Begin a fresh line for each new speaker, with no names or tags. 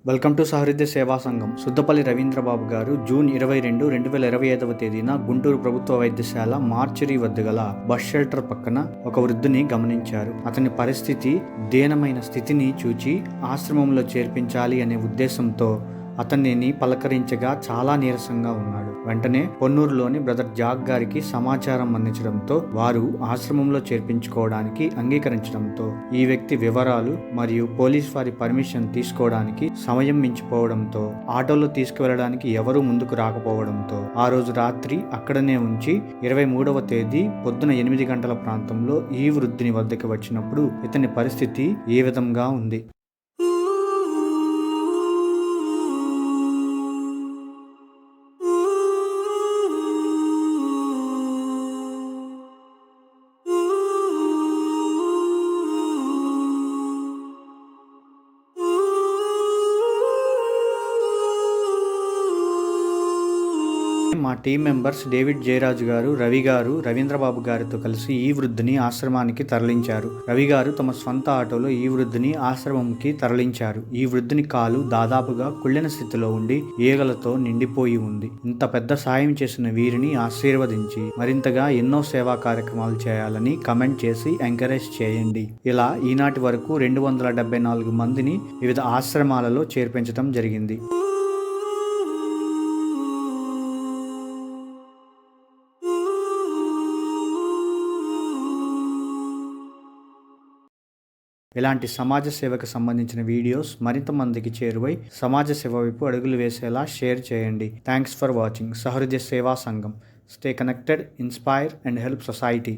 Welcome to సహృదయ సేవా సంఘం. సుద్దపల్లి రవీంద్రబాబు గారు జూన్ 22, 2025 తేదీన గుంటూరు ప్రభుత్వ వైద్యశాల మార్చరీ వద్ద గల బస్ షెల్టర్ పక్కన ఒక వృద్ధుని గమనించారు. అతని పరిస్థితి దీనమైన స్థితిని చూచి ఆశ్రమంలో చేర్పించాలి అనే ఉద్దేశంతో అతన్ని పలకరించగా చాలా నీరసంగా ఉన్నాడు. వెంటనే పొన్నూరులోని బ్రదర్ జాక్ గారికి సమాచారం అందించడంతో వారు ఆశ్రమంలో చేర్పించుకోవడానికి అంగీకరించడంతో ఈ వ్యక్తి వివరాలు మరియు పోలీస్ వారి పర్మిషన్ తీసుకోవడానికి సమయం మించిపోవడంతో ఆటోలో తీసుకువెళ్ళడానికి ఎవరూ ముందుకు రాకపోవడంతో ఆ రోజు రాత్రి అక్కడనే ఉంచి 23వ తేదీ పొద్దున 8 గంటల ప్రాంతంలో ఈ వృద్ధుని వద్దకు వచ్చినప్పుడు ఇతని పరిస్థితి ఏ విధంగా ఉంది. మా టీం మెంబర్స్ డేవిడ్ జయరాజు గారు, రవి గారు, రవీంద్రబాబు గారితో కలిసి ఈ వృద్ధుని ఆశ్రమానికి తరలించారు. రవి గారు తమ స్వంత ఆటోలో ఈ వృద్ధుని ఆశ్రమంకి తరలించారు. ఈ వృద్ధుని కాలు దాదాపుగా కుళ్ళిన స్థితిలో ఉండి ఈగలతో నిండిపోయి ఉంది. ఇంత పెద్ద సాయం చేసిన వీరిని ఆశీర్వదించి మరింతగా ఎన్నో సేవా కార్యక్రమాలు చేయాలని కమెంట్ చేసి ఎంకరేజ్ చేయండి. ఇలా ఈనాటి వరకు 274 మందిని వివిధ ఆశ్రమాలలో చేర్పించడం జరిగింది. ఇలాంటి సమాజ సేవకు సంబంధించిన వీడియోస్ మరింత మందికి చేరువై సమాజ సేవ వైపు అడుగులు వేసేలా షేర్ చేయండి. Thanks for watching. సహృదయ సేవా సంఘం. Stay connected, inspire and help society.